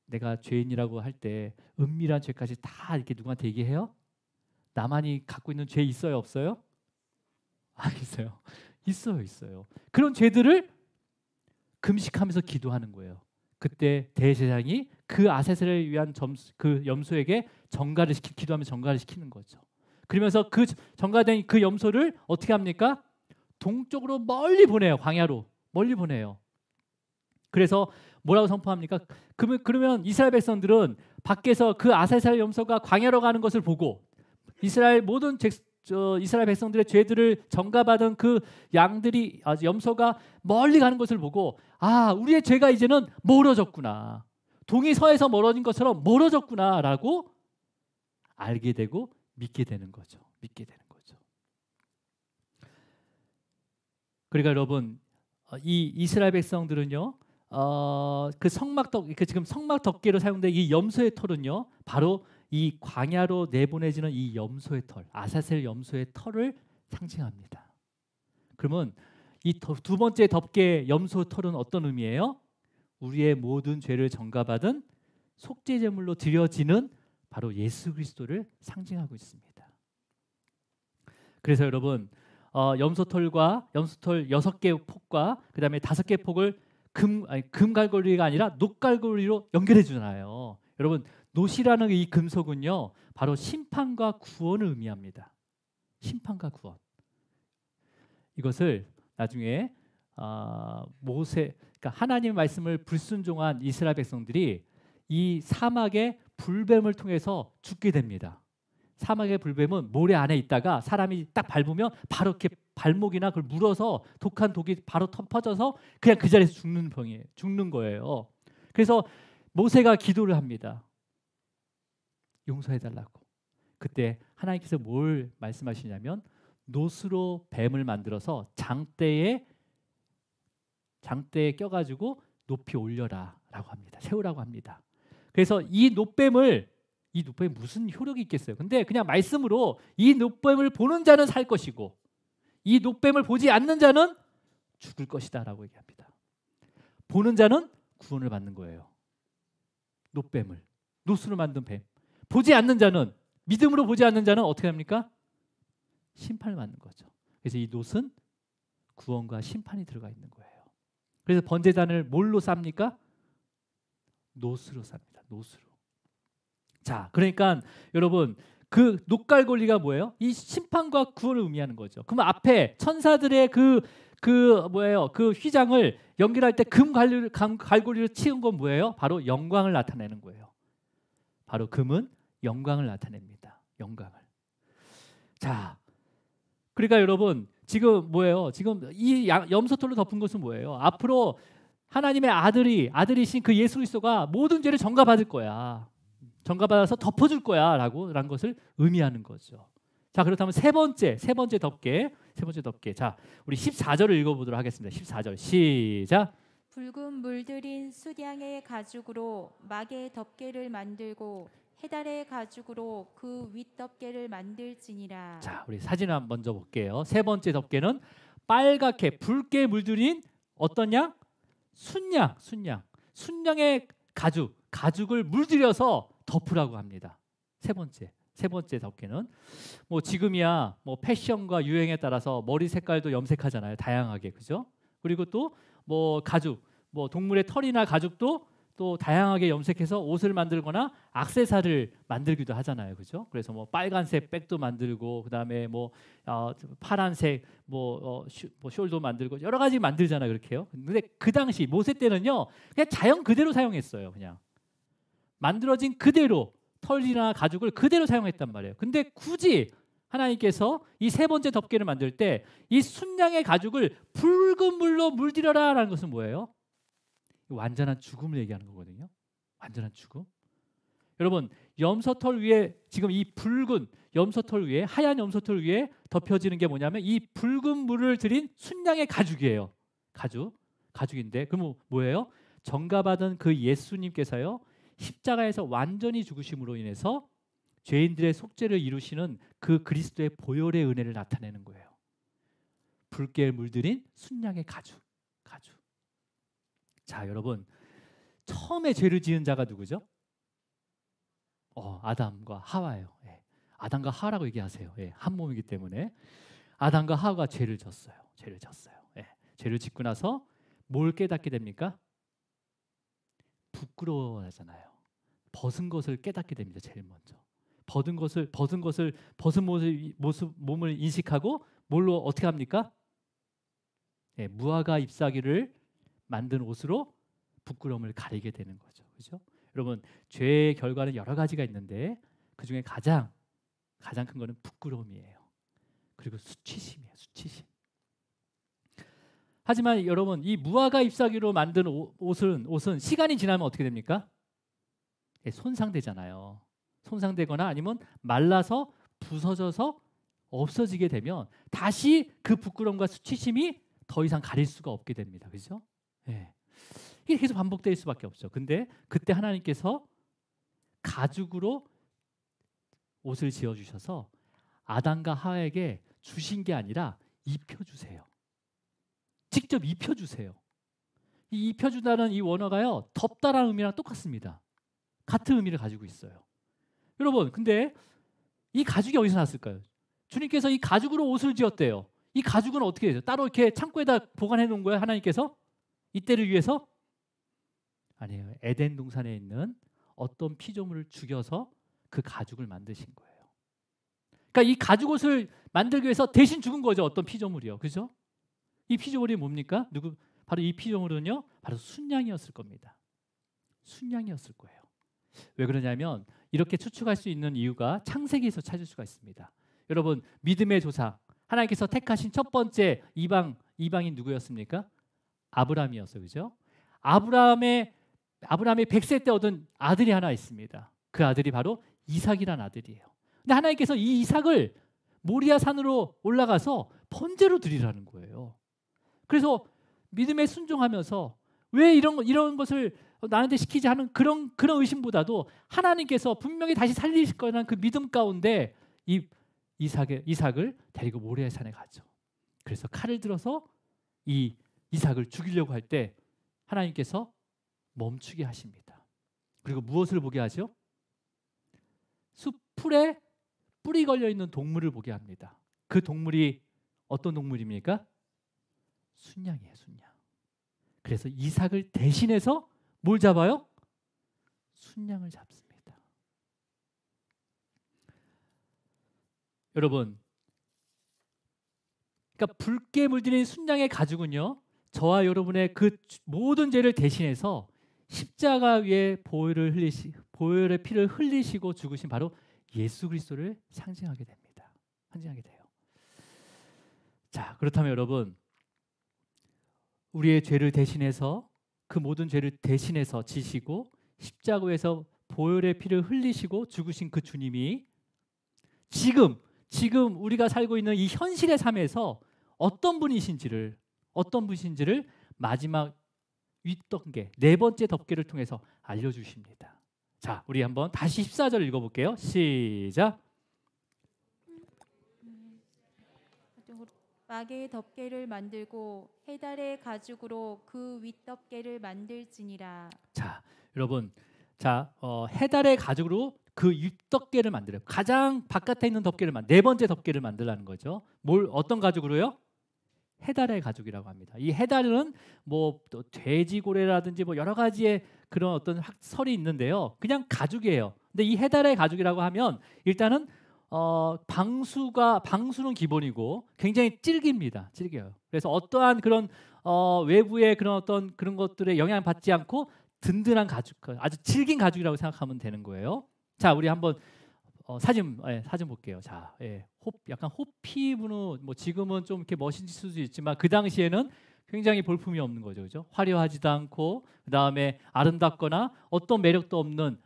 내가 죄인이라고 할 때 은밀한 죄까지 다 이렇게 누구한테 얘기해요? 나만이 갖고 있는 죄 있어요, 없어요? 아, 있어요. 있어요, 있어요. 그런 죄들을 금식하면서 기도하는 거예요. 그때 대제사장이 그 아세셀을 위한 그 염소에게 기도하며 정가를 시키는 거죠. 그러면서 그 정가된 그 염소를 어떻게 합니까? 동쪽으로 멀리 보내요. 광야로 멀리 보내요. 그래서 뭐라고 선포합니까? 그러면 이스라엘 백성들은 밖에서 그 아세셀 염소가 광야로 가는 것을 보고 이스라엘 이스라엘 백성들의 죄들을 전가받은 그 양들이 염소가 멀리 가는 것을 보고 아, 우리의 죄가 이제는 멀어졌구나. 동이 서에서 멀어진 것처럼 멀어졌구나라고 알게 되고 믿게 되는 거죠. 믿게 되는 거죠. 그러니까 여러분, 이 이스라엘 백성들은요, 지금 성막 덮개로 사용된 이 염소의 털은요, 바로 이 광야로 내보내지는 이 염소의 털, 아사셀 염소의 털을 상징합니다. 그러면 이 두 번째 덮개 염소 털은 어떤 의미예요? 우리의 모든 죄를 전가받은 속죄 제물로 드려지는 바로 예수 그리스도를 상징하고 있습니다. 그래서 여러분, 염소털 6개 폭과 그다음에 5개 폭을 금갈고리가 아니라 녹갈고리로 연결해 주잖아요. 여러분, 놋이라는 이 금속은요, 바로 심판과 구원을 의미합니다. 심판과 구원. 이것을 나중에 그러니까 하나님의 말씀을 불순종한 이스라엘 백성들이 이 사막의 불뱀을 통해서 죽게 됩니다. 사막의 불뱀은 모래 안에 있다가 사람이 딱 밟으면 바로 이렇게 발목이나 그걸 물어서 독한 독이 바로 퍼져서 그냥 그 자리에서 죽는 거예요. 그래서 모세가 기도를 합니다. 용서해달라고. 그때 하나님께서 뭘 말씀하시냐면 놋으로 뱀을 만들어서 장대에 껴가지고 높이 올려라라고 합니다. 세우라고 합니다. 그래서 이 놋뱀이 무슨 효력이 있겠어요? 근데 그냥 말씀으로 이 놋뱀을 보는 자는 살 것이고 이 놋뱀을 보지 않는 자는 죽을 것이다라고 얘기합니다. 보는 자는 구원을 받는 거예요. 놋으로 만든 뱀. 보지 않는 자는, 믿음으로 보지 않는 자는 어떻게 합니까? 심판을 받는 거죠. 그래서 이 놋은 구원과 심판이 들어가 있는 거예요. 그래서 번제단을 뭘로 쌉니까? 놋으로 쌉니다. 놋으로. 자, 그러니까 여러분, 그 녹갈고리가 뭐예요? 이 심판과 구원을 의미하는 거죠. 그러면 앞에 천사들의 그 휘장을 연결할 때 갈고리로 치운 건 뭐예요? 바로 영광을 나타내는 거예요. 바로 금은 영광을 나타냅니다. 영광을. 자, 그러니까 여러분, 지금 뭐예요? 지금 이 염소털로 덮은 것은 뭐예요? 앞으로 하나님의 아들이신 그 예수 그리스도가 모든 죄를 전가받을 거야. 전가받아서 덮어줄 거야라고 라는 것을 의미하는 거죠. 자, 그렇다면 세 번째 덮개. 자, 우리 14절을 읽어보도록 하겠습니다. 14절 시작. 붉은 물들인 수량의 가죽으로 막의 덮개를 만들고 해달의 가죽으로 그 윗덮개를 만들지니라. 자, 우리 사진 먼저 볼게요. 세 번째 덮개는 빨갛게 붉게 물들인 어떤 양? 순양의 가죽을 물들여서 덮으라고 합니다. 세 번째 덮개는 뭐 지금이야 뭐 패션과 유행에 따라서 머리 색깔도 염색하잖아요. 다양하게, 그죠? 그리고 또 뭐 가죽, 뭐 동물의 털이나 가죽도 또 다양하게 염색해서 옷을 만들거나 액세서리를 만들기도 하잖아요, 그죠? 그래서 뭐 빨간색 백도 만들고 그다음에 뭐 파란색 숄도 만들고 여러 가지 만들잖아요, 그렇게요. 근데 그 당시 모세 때는요, 그냥 자연 그대로 사용했어요, 그냥 만들어진 그대로 털이나 가죽을 그대로 사용했단 말이에요. 근데 굳이 하나님께서 이 세 번째 덮개를 만들 때 이 순양의 가죽을 붉은 물로 물들여라라는 것은 뭐예요? 완전한 죽음을 얘기하는 거거든요. 완전한 죽음. 여러분, 염소털 위에 지금 이 붉은 염소털 위에 하얀 염소털 위에 덮여지는 게 뭐냐면 이 붉은 물을 들인 순양의 가죽이에요. 가죽인데 그럼 뭐예요? 전가받은 그 예수님께서요, 십자가에서 완전히 죽으심으로 인해서 죄인들의 속죄를 이루시는 그 그리스도의 보혈의 은혜를 나타내는 거예요. 붉게 물들인 순양의 가죽. 자, 여러분, 처음에 죄를 지은 자가 누구죠? 아담과 하와예요. 예. 아담과 하와라고 얘기하세요. 예. 한 몸이기 때문에 아담과 하와가 죄를 졌어요. 죄를 졌어요. 예. 죄를 짓고 나서 뭘 깨닫게 됩니까? 부끄러워하잖아요. 벗은 것을 깨닫게 됩니다. 제일 먼저. 벗은 몸을 인식하고 뭘로 어떻게 합니까? 예, 무화과 잎사귀를 만든 옷으로 부끄러움을 가리게 되는 거죠. 그렇죠? 여러분, 죄의 결과는 여러 가지가 있는데 그 중에 가장 큰 거는 부끄러움이에요. 그리고 수치심이에요. 수치심. 하지만 여러분, 이 무화과 잎사귀로 만든 옷은 시간이 지나면 어떻게 됩니까? 예, 손상되잖아요. 손상되거나 아니면 말라서 부서져서 없어지게 되면 다시 그 부끄러움과 수치심이 더 이상 가릴 수가 없게 됩니다. 그렇죠? 예. 이게 계속 반복될 수밖에 없죠. 근데 그때 하나님께서 가죽으로 옷을 지어주셔서 아담과 하와에게 주신 게 아니라 입혀주세요. 직접 입혀주세요. 이 입혀주다는 이 원어가요, 덮다라는 의미랑 똑같습니다. 같은 의미를 가지고 있어요. 여러분, 근데 이 가죽이 어디서 났을까요? 주님께서 이 가죽으로 옷을 지었대요. 이 가죽은 어떻게 해요? 따로 이렇게 창고에다 보관해 놓은 거예요, 하나님께서? 이때를 위해서? 아니에요. 에덴 동산에 있는 어떤 피조물을 죽여서 그 가죽을 만드신 거예요. 그러니까 이 가죽 옷을 만들기 위해서 대신 죽은 거죠. 어떤 피조물이요. 그죠? 이 피조물이 뭡니까? 바로 이 피조물은요, 바로 순양이었을 겁니다. 순양이었을 거예요. 왜 그러냐면 이렇게 추측할 수 있는 이유가 창세기에서 찾을 수가 있습니다. 여러분, 믿음의 조상, 하나님께서 택하신 첫 번째 이방인 누구였습니까? 아브라함이었어요. 그죠? 아브라함의 100세 때 얻은 아들이 하나 있습니다. 그 아들이 바로 이삭이란 아들이에요. 근데 하나님께서 이 이삭을 모리아 산으로 올라가서 번제로 드리라는 거예요. 그래서 믿음에 순종하면서 왜 이런 것을 나한테 시키지 하는 그런 의심보다도 하나님께서 분명히 다시 살리실 거라는 그 믿음 가운데 이 이삭을 데리고 모리아 산에 가죠. 그래서 칼을 들어서 이 이삭을 죽이려고 할 때 하나님께서 멈추게 하십니다. 그리고 무엇을 보게 하죠? 숲풀에 뿔이 걸려 있는 동물을 보게 합니다. 그 동물이 어떤 동물입니까? 순양이에요, 순양. 그래서 이삭을 대신해서 뭘 잡아요? 순양을 잡습니다. 여러분, 그러니까 붉게 물들인 순양의 가죽은요, 저와 여러분의 그 모든 죄를 대신해서 십자가 위에 보혈의 피를 흘리시고 죽으신 바로 예수 그리스도를 상징하게 됩니다. 상징하게 돼요. 자, 그렇다면 여러분, 우리의 죄를 대신해서 그 모든 죄를 대신해서 지시고 십자가에서 보혈의 피를 흘리시고 죽으신 그 주님이 지금 우리가 살고 있는 이 현실의 삶에서 어떤 분이신지를 마지막 윗덮개, 네 번째 덮개를 통해서 알려주십니다. 자, 우리 한번 다시 14절 읽어볼게요. 시작. 막의 덮개를 만들고 해달의 가죽으로 그 윗덮개를 만들지니라. 자, 여러분, 해달의 가죽으로 그 윗덮개를 만들어요. 가장 바깥에 있는 덮개를 네 번째 덮개를 만들라는 거죠. 어떤 가죽으로요? 해달의 가죽이라고 합니다. 이 해달은 뭐 또 돼지고래라든지 뭐 여러 가지의 그런 어떤 설이 있는데요. 그냥 가죽이에요. 근데 이 해달의 가죽이라고 하면 일단은 방수는 기본이고 굉장히 질깁니다. 질겨요. 그래서 어떠한 그런 외부의 그런 것들에 영향을 받지 않고 든든한 가죽, 아주 질긴 가죽이라고 생각하면 되는 거예요. 자, 우리 한번 사진 볼게요. 자, 약간 호피무늬, 뭐 지금은 좀 이렇게 멋있을 수도 있지만 그 당시에는 굉장히 볼품이 없는 거죠, 그죠? 화려하지도 않고 그 다음에 아름답거나 어떤 매력도 없는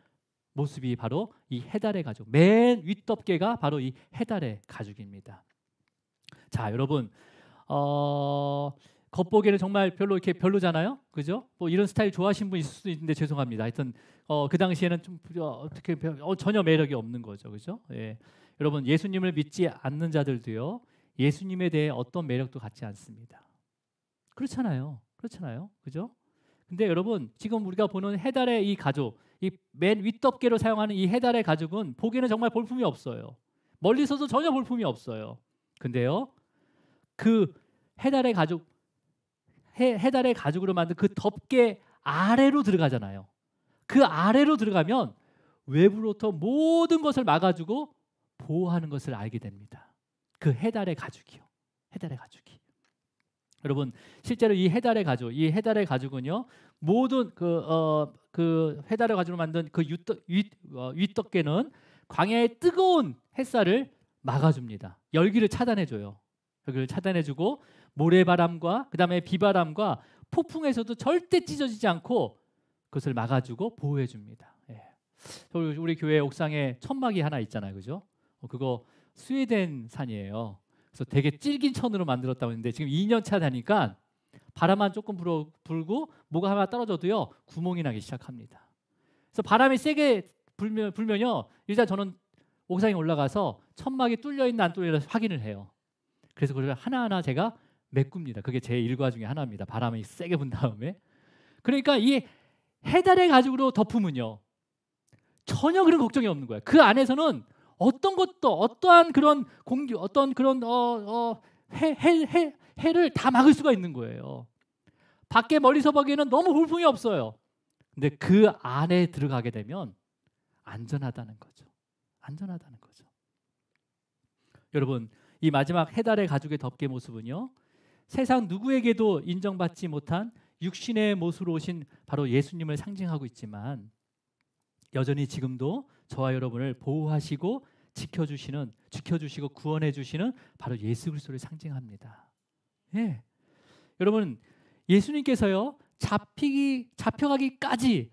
모습이 바로 이 해달의 가죽. 맨 윗덮개가 바로 이 해달의 가죽입니다. 자, 여러분, 겉보기에는 정말 별로잖아요, 그죠? 뭐 이런 스타일 좋아하시는 분 있을 수도 있는데 죄송합니다. 하여튼 그 당시에는 좀 어떻게 전혀 매력이 없는 거죠, 그죠? 예. 여러분, 예수님을 믿지 않는 자들도요, 예수님에 대해 어떤 매력도 갖지 않습니다. 그렇잖아요, 그죠? 근데 여러분 지금 우리가 보는 해달의 이 가죽, 이 맨 윗덮개로 사용하는 이 해달의 가죽은 보기에는 정말 볼품이 없어요. 멀리서도 전혀 볼품이 없어요. 근데요, 그 해달의 가죽, 해달의 가죽으로 만든 그 덮개 아래로 들어가잖아요. 그 아래로 들어가면 외부로부터 모든 것을 막아주고 보호하는 것을 알게 됩니다. 그 해달의 가죽이요. 해달의 가죽이. 여러분 실제로 이 해달의 가죽은요 모든 그 해달의 가죽으로 만든 그 윗덮개는 광야의 뜨거운 햇살을 막아줍니다. 열기를 차단해줘요. 열기를 차단해주고 모래바람과 그다음에 비바람과 폭풍에서도 절대 찢어지지 않고 그것을 막아주고 보호해줍니다. 예. 우리 교회 옥상에 천막이 하나 있잖아요, 그죠? 그거 스웨덴 산이에요. 그래서 되게 질긴 천으로 만들었다고 했는데 지금 2년 차 되니까 바람만 조금 불고 뭐가 하나 떨어져도요 구멍이 나기 시작합니다. 그래서 바람이 세게 불면요 일단 저는 옥상에 올라가서 천막이 뚫려 있나 안 뚫려 있나 확인을 해요. 그래서 그걸 하나하나 제가 메꿉니다. 그게 제 일과 중에 하나입니다. 바람이 세게 분 다음에. 그러니까 이 해달의 가죽으로 덮으면요 전혀 그런 걱정이 없는 거예요. 그 안에서는 어떤 것도 어떠한 그런 공기 어떤 그런 해를 다 막을 수가 있는 거예요. 밖에 멀리서 보기에는 너무 볼품이 없어요. 근데 그 안에 들어가게 되면 안전하다는 거죠. 안전하다는 거죠. 여러분 이 마지막 해달의 가죽의 덮개 모습은요 세상 누구에게도 인정받지 못한 육신의 모습으로 오신 바로 예수님을 상징하고 있지만 여전히 지금도 저와 여러분을 보호하시고 지켜주시고 구원해 주시는 바로 예수 그리스도를 상징합니다. 예. 여러분 예수님께서요 잡혀가기까지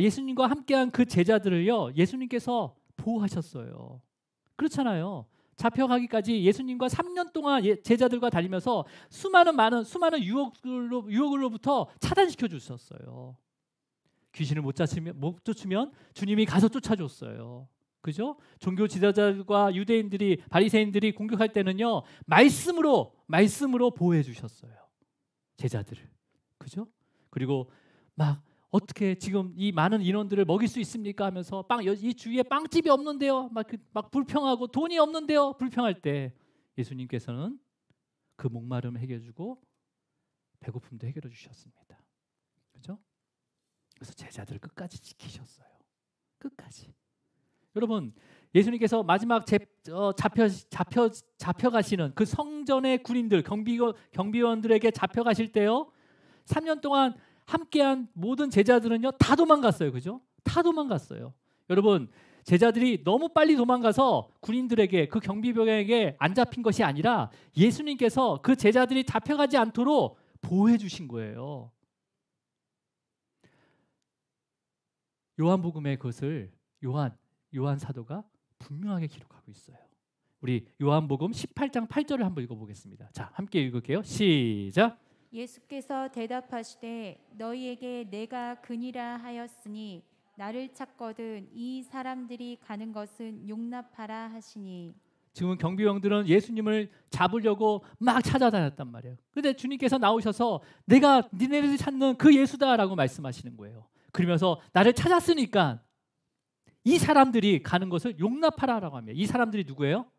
예수님과 함께한 그 제자들을요 예수님께서 보호하셨어요. 그렇잖아요. 잡혀가기까지 예수님과 3년 동안 제자들과 달리면서 수많은 유혹으로부터 차단시켜 주셨어요. 귀신을 못 쫓으면 주님이 가서 쫓아줬어요. 그죠? 종교 지도자들과 유대인들이 바리새인들이 공격할 때는요 말씀으로 보호해 주셨어요. 제자들을. 그죠? 그리고 막 어떻게 지금 이 많은 인원들을 먹일 수 있습니까 하면서 이 주위에 빵집이 없는데요. 막 불평하고 돈이 없는데요. 불평할 때 예수님께서는 그 목마름을 해결해 주고 배고픔도 해결해 주셨습니다. 그죠? 그래서 제자들을 끝까지 지키셨어요. 끝까지. 여러분 예수님께서 마지막 잡혀가시는 그 성전의 군인들 경비원들에게 잡혀가실 때요 3년 동안 함께한 모든 제자들은요 다 도망갔어요. 그죠? 다 도망갔어요. 여러분 제자들이 너무 빨리 도망가서 군인들에게 그 경비병에게 안 잡힌 것이 아니라 예수님께서 그 제자들이 잡혀가지 않도록 보호해 주신 거예요. 요한복음의 그것을 요한 사도가 분명하게 기록하고 있어요. 우리 요한복음 18장 8절을 한번 읽어보겠습니다. 자, 함께 읽을게요. 시작. 예수께서 대답하시되 너희에게 내가 그니라 하였으니 나를 찾거든 이 사람들이 가는 것은 용납하라 하시니. 지금 경비병들은 예수님을 잡으려고 막 찾아다녔단 말이에요. 그런데 주님께서 나오셔서 내가 니네들이 찾는 그 예수다라고 말씀하시는 거예요. 그러면서 나를 찾았으니까 이 사람들이 가는 것을 용납하라라고 합니다. 이 사람들이 누구예요?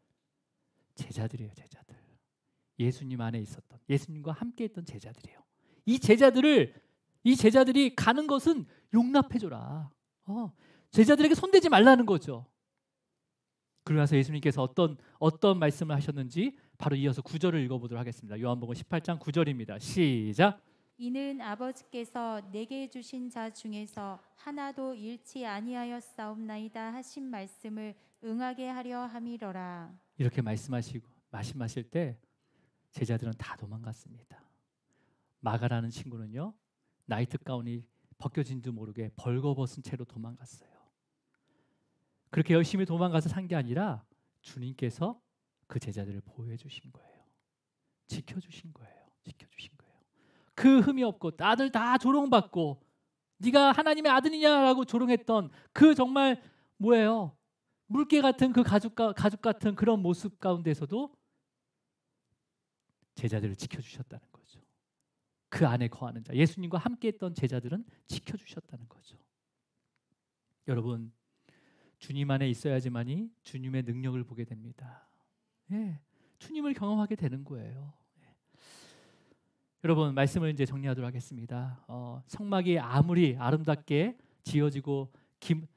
제자들이에요. 제자들. 예수님 안에 있었던 예수님과 함께 있던 제자들이에요. 이 제자들이 가는 것은 용납해줘라. 제자들에게 손대지 말라는 거죠. 그러면서 예수님께서 어떤 말씀을 하셨는지 바로 이어서 9절을 읽어보도록 하겠습니다. 요한복음 18장 9절입니다. 시작. 이는 아버지께서 내게 주신 자 중에서 하나도 잃지 아니하였사옵나이다 하신 말씀을 응하게 하려 함이로라. 이렇게 말씀하실 때 제자들은 다 도망갔습니다. 마가라는 친구는요 나이트 가운이 벗겨진도 모르게 벌거벗은 채로 도망갔어요. 그렇게 열심히 도망가서 산 게 아니라 주님께서 그 제자들을 보호해 주신 거예요. 지켜주신 거예요. 그 흠이 없고 아들 다 조롱받고 네가 하나님의 아들이냐라고 조롱했던 그 정말 뭐예요? 물개 같은 그 가죽 같은 그런 모습 가운데서도 제자들을 지켜주셨다는 거죠. 그 안에 거하는 자, 예수님과 함께했던 제자들은 지켜주셨다는 거죠. 여러분, 주님 안에 있어야지만이 주님의 능력을 보게 됩니다. 예, 주님을 경험하게 되는 거예요. 예. 여러분, 말씀을 이제 정리하도록 하겠습니다. 성막이 아무리 아름답게 지어지고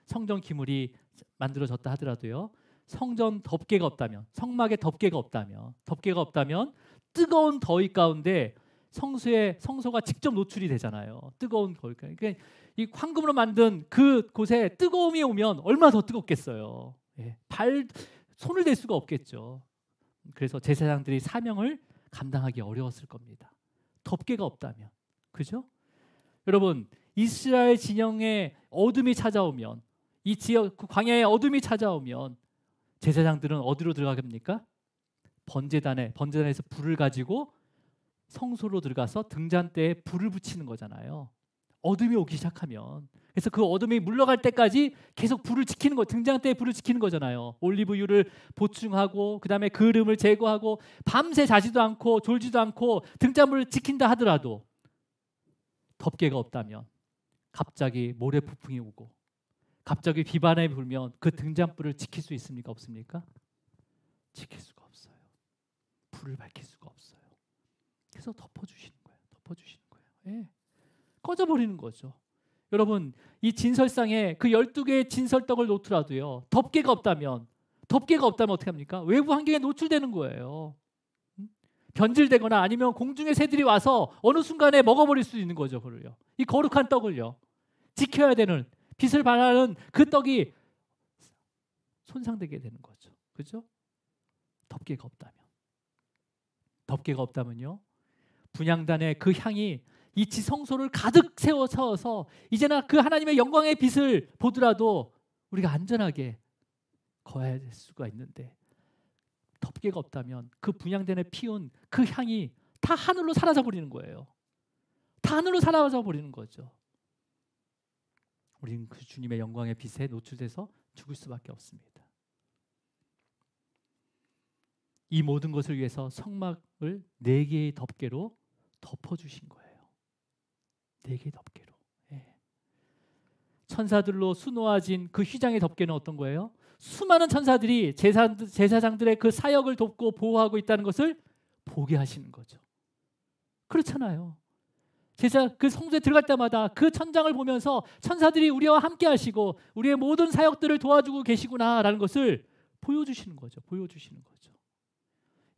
성전 기물이 만들어졌다 하더라도요, 성전 덮개가 없다면, 성막에 덮개가 없다면 뜨거운 더위 가운데 성소가 직접 노출이 되잖아요. 뜨거운 거울. 그러니까 이 황금으로 만든 그 곳에 뜨거움이 오면 얼마나 더 뜨겁겠어요. 예, 손을 댈 수가 없겠죠. 그래서 제사장들이 사명을 감당하기 어려웠을 겁니다. 덮개가 없다면, 그죠? 여러분, 이스라엘 진영에 어둠이 찾아오면, 이 지역 그 광야에 어둠이 찾아오면 제사장들은 어디로 들어갑니까? 번제단에서 불을 가지고 성소로 들어가서 등잔대에 불을 붙이는 거잖아요. 어둠이 오기 시작하면. 그래서 그 어둠이 물러갈 때까지 계속 불을 지키는 거, 등잔대에 불을 지키는 거잖아요. 올리브유를 보충하고 그다음에 그름을 제거하고 밤새 자지도 않고 졸지도 않고 등잔불을 지킨다 하더라도 덮개가 없다면 갑자기 모래폭풍이 오고 갑자기 비바람이 불면 그 등잔불을 지킬 수 있습니까? 없습니까? 지킬 수가 없어요. 불을 밝힐 수가 없어요. 그래서 덮어주시는 거예요. 예. 꺼져버리는 거죠. 여러분, 이 진설상에 그 12개의 진설떡을 놓더라도요, 덮개가 없다면 어떻게 합니까? 외부 환경에 노출되는 거예요. 변질되거나 아니면 공중의 새들이 와서 어느 순간에 먹어버릴 수 있는 거죠. 그를요. 이 거룩한 떡을요, 지켜야 되는, 빛을 발하는 그 떡이 손상되게 되는 거죠. 그죠? 덮개가 없다면요, 분향단의 그 향이 이 지성소를 가득 채워서 이제나 그 하나님의 영광의 빛을 보더라도 우리가 안전하게 거해야 될 수가 있는데, 덮개가 없다면 그 분향단에 피운 그 향이 다 하늘로 사라져 버리는 거예요. 다 하늘로 사라져 버리는 거죠. 우리는 그 주님의 영광의 빛에 노출돼서 죽을 수밖에 없습니다. 이 모든 것을 위해서 성막을 4개의 덮개로 덮어주신 거예요. 4개의 덮개로. 예. 천사들로 수놓아진 그 휘장의 덮개는 어떤 거예요? 수많은 천사들이 제사장들의 그 사역을 돕고 보호하고 있다는 것을 보게 하시는 거죠. 그렇잖아요. 그 성소에 들어갈 때마다 그 천장을 보면서 천사들이 우리와 함께 하시고 우리의 모든 사역들을 도와주고 계시구나라는 것을 보여주시는 거죠.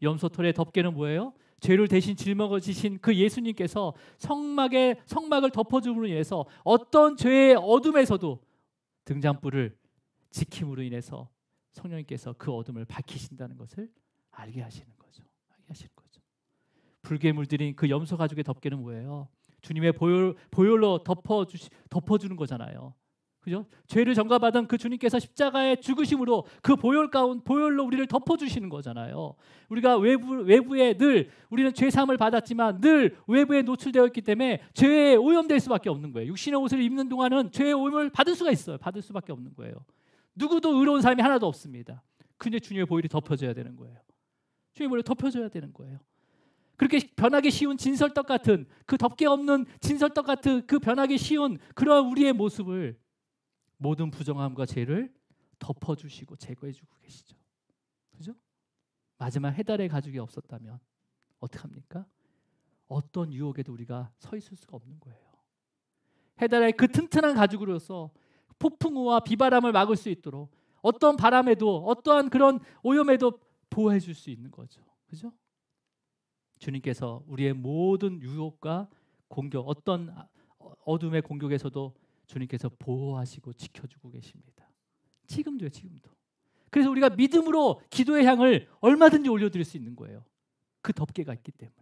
염소털의 덮개는 뭐예요? 죄를 대신 짊어지신 그 예수님께서 성막을 덮어줌으로 인해서 어떤 죄의 어둠에서도 등잔불을 지킴으로 인해서 성령님께서 그 어둠을 밝히신다는 것을 알게 하시는 거죠. 붉게 물들인 그 염소 가죽의 덮개는 뭐예요? 주님의 보혈로 덮어주는 거잖아요. 그죠? 죄를 전가받은 그 주님께서 십자가의 죽으심으로 그 보혈로 우리를 덮어주시는 거잖아요. 우리가 외부에 늘 우리는 죄 사함을 받았지만 늘 외부에 노출되어 있기 때문에 죄에 오염될 수밖에 없는 거예요. 육신의 옷을 입는 동안은 죄의 오염을 받을 수밖에 없는 거예요. 누구도 의로운 사람이 하나도 없습니다. 근데 주님의 보혈이 덮어줘야 되는 거예요. 그렇게 변하기 쉬운 진설떡 같은, 그 덮개 없는 진설떡 같은 그 변하기 쉬운 그러한 우리의 모습을, 모든 부정함과 죄를 덮어주시고 제거해주고 계시죠. 그죠? 마지막 해달의 가죽이 없었다면 어떡합니까? 어떤 유혹에도 우리가 서 있을 수가 없는 거예요. 해달의 그 튼튼한 가죽으로서 폭풍우와 비바람을 막을 수 있도록 어떤 바람에도 어떠한 그런 오염에도 보호해 줄 수 있는 거죠. 그죠? 주님께서 우리의 모든 유혹과 공격, 어떤 어둠의 공격에서도 주님께서 보호하시고 지켜주고 계십니다. 지금도. 그래서 우리가 믿음으로 기도의 향을 얼마든지 올려드릴 수 있는 거예요. 그 덮개가 있기 때문에.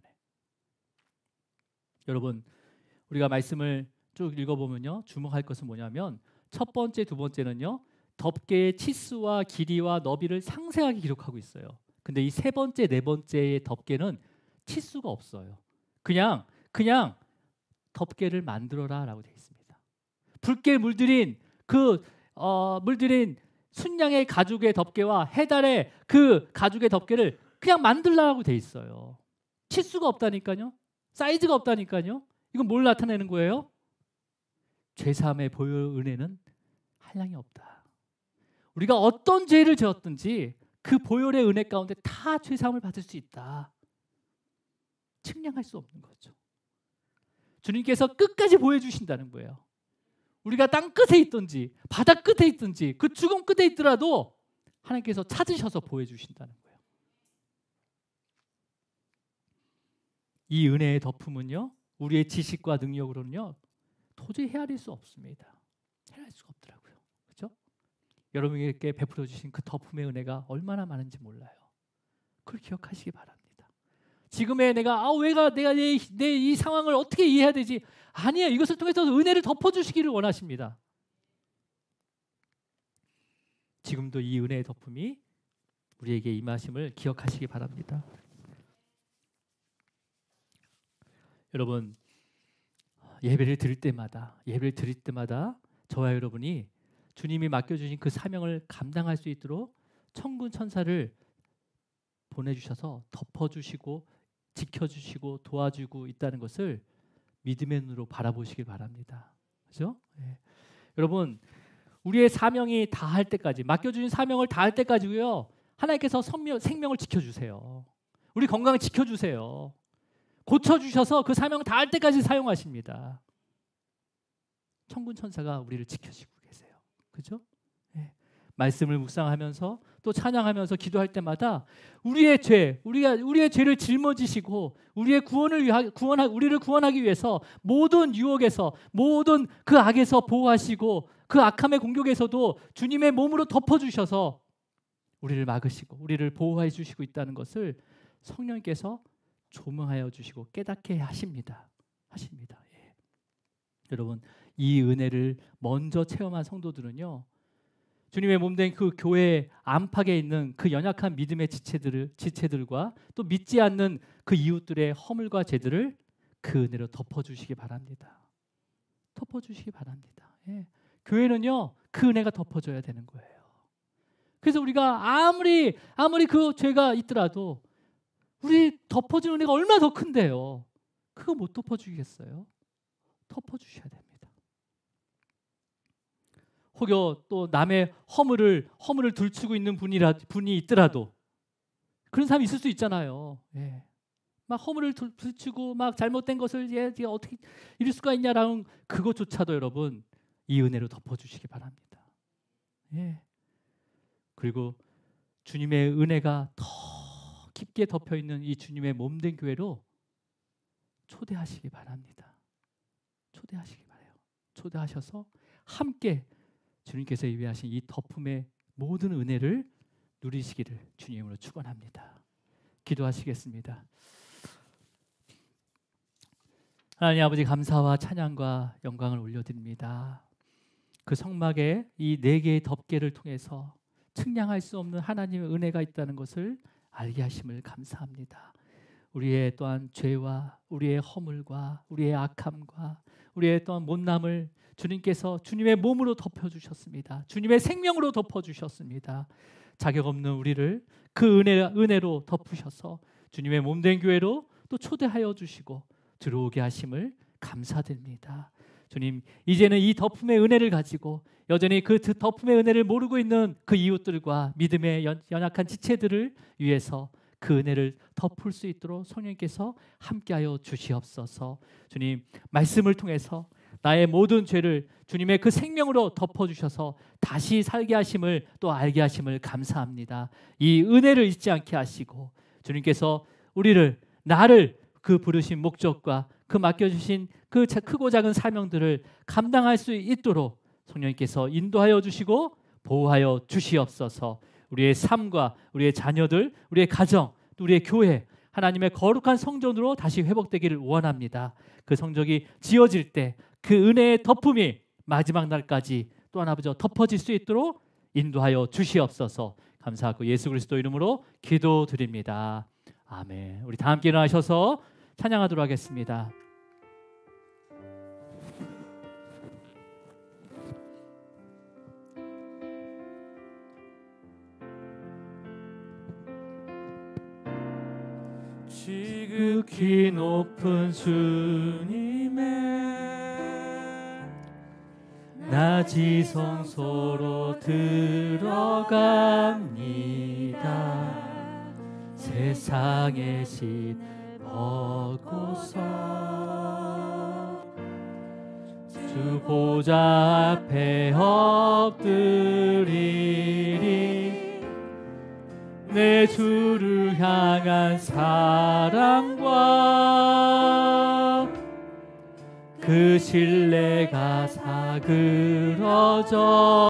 여러분, 우리가 말씀을 쭉 읽어보면요, 주목할 것은 뭐냐면 첫 번째, 두 번째는요, 덮개의 치수와 길이와 너비를 상세하게 기록하고 있어요. 근데 이 세 번째, 네 번째의 덮개는 치수가 없어요. 그냥 덮개를 만들어라라고 되어 있습니다. 붉게 물들인 물들인 순양의 가죽의 덮개와 해달의 그 가죽의 덮개를 그냥 만들라고 되어 있어요. 치수가 없다니까요. 사이즈가 없다니까요. 이건 뭘 나타내는 거예요? 죄사함의 보혈 은혜는 한량이 없다. 우리가 어떤 죄를 지었든지 그 보혈의 은혜 가운데 다 죄사함을 받을 수 있다. 측량할 수 없는 거죠. 주님께서 끝까지 보여주신다는 거예요. 우리가 땅 끝에 있든지 바다 끝에 있든지 그 죽음 끝에 있더라도 하나님께서 찾으셔서 보여주신다는 거예요. 이 은혜의 덮음은요, 우리의 지식과 능력으로는요 도저히 헤아릴 수 없습니다. 헤아릴 수가 없더라고요. 그렇죠? 여러분에게 베풀어 주신 그 덮음의 은혜가 얼마나 많은지 몰라요. 그걸 기억하시기 바랍니다. 지금의 내가 내가 내 이 상황을 어떻게 이해해야 되지? 아니에요. 이것을 통해서 은혜를 덮어주시기를 원하십니다. 지금도 이 은혜의 덮음이 우리에게 임하심을 기억하시기 바랍니다. 여러분, 예배를 드릴 때마다 저와 여러분이 주님이 맡겨주신 그 사명을 감당할 수 있도록 천군 천사를 보내주셔서 덮어주시고 지켜주시고 도와주고 있다는 것을 믿음의 눈으로 바라보시길 바랍니다. 그렇죠? 네. 여러분, 우리의 사명이 다할 때까지, 맡겨주신 사명을 다할 때까지고요, 하나님께서 생명을 지켜주세요. 우리 건강을 지켜주세요. 고쳐주셔서 그 사명을 다할 때까지 사용하십니다. 천군 천사가 우리를 지켜주고 계세요. 그렇죠? 네. 말씀을 묵상하면서 또 찬양하면서 기도할 때마다 우리의 죄를 짊어지시고 우리의 우리를 구원하기 위해서 모든 유혹에서, 모든 그 악에서 보호하시고 그 악함의 공격에서도 주님의 몸으로 덮어주셔서 우리를 막으시고 우리를 보호해 주시고 있다는 것을 성령께서 조명하여 주시고 깨닫게 하십니다. 예. 여러분, 이 은혜를 먼저 체험한 성도들은요, 주님의 몸된 그 교회 안팎에 있는 그 연약한 믿음의 지체들과 또 믿지 않는 그 이웃들의 허물과 죄들을 그 은혜로 덮어주시기 바랍니다. 덮어주시기 바랍니다. 예. 교회는요, 그 은혜가 덮어줘야 되는 거예요. 그래서 우리가 아무리 그 죄가 있더라도 우리 덮어준 은혜가 얼마나 더 큰데요. 그거 못 덮어주겠어요? 덮어주셔야 됩니다. 혹여 또 남의 허물을 들추고 있는 분이 있더라도 그런 사람이 있을 수 있잖아요. 예. 막 허물을 들추고 막 잘못된 것을 어떻게 이럴 수가 있냐라는 그것조차도 여러분 이 은혜로 덮어주시기 바랍니다. 예. 그리고 주님의 은혜가 더 깊게 덮여 있는 이 주님의 몸된 교회로 초대하시기 바랍니다. 초대하시기 바라요. 초대하셔서 함께 주님께서 예비하신 이 덮음의 모든 은혜를 누리시기를 주님으로 축원합니다. 기도하시겠습니다. 하나님 아버지, 감사와 찬양과 영광을 올려드립니다. 그 성막에 이 4개의 덮개를 통해서 측량할 수 없는 하나님의 은혜가 있다는 것을 알게 하심을 감사합니다. 우리의 또한 죄와 우리의 허물과 우리의 악함과 우리의 또한 못남을 주님께서 주님의 몸으로 덮어주셨습니다. 주님의 생명으로 덮어주셨습니다. 자격 없는 우리를 그 은혜로 덮으셔서 주님의 몸된 교회로 또 초대하여 주시고 들어오게 하심을 감사드립니다. 주님, 이제는 이 덮음의 은혜를 가지고 여전히 그 덮음의 은혜를 모르고 있는 그 이웃들과 믿음의 연약한 지체들을 위해서 그 은혜를 덮을 수 있도록 성령께서 함께하여 주시옵소서. 주님, 말씀을 통해서 나의 모든 죄를 주님의 그 생명으로 덮어주셔서 다시 살게 하심을 또 알게 하심을 감사합니다. 이 은혜를 잊지 않게 하시고 주님께서 나를 그 부르신 목적과 그 맡겨주신 그 크고 작은 사명들을 감당할 수 있도록 성령님께서 인도하여 주시고 보호하여 주시옵소서. 우리의 삶과 우리의 자녀들, 우리의 가정, 또 우리의 교회, 하나님의 거룩한 성전으로 다시 회복되기를 원합니다. 그 성적이 지어질 때 그 은혜의 덮음이 마지막 날까지 또한 아버지 덮어질 수 있도록 인도하여 주시옵소서. 감사하고 예수 그리스도 이름으로 기도드립니다. 아멘. 우리 다 함께 일어나셔서 찬양하도록 하겠습니다. 지금 지극히 높은 주님의 낮이 성소로 들어갑니다. 세상의 신 벗고서 주 보좌 앞에 엎드리리. 내 주를 향한 사랑과 그 신뢰가 사그러져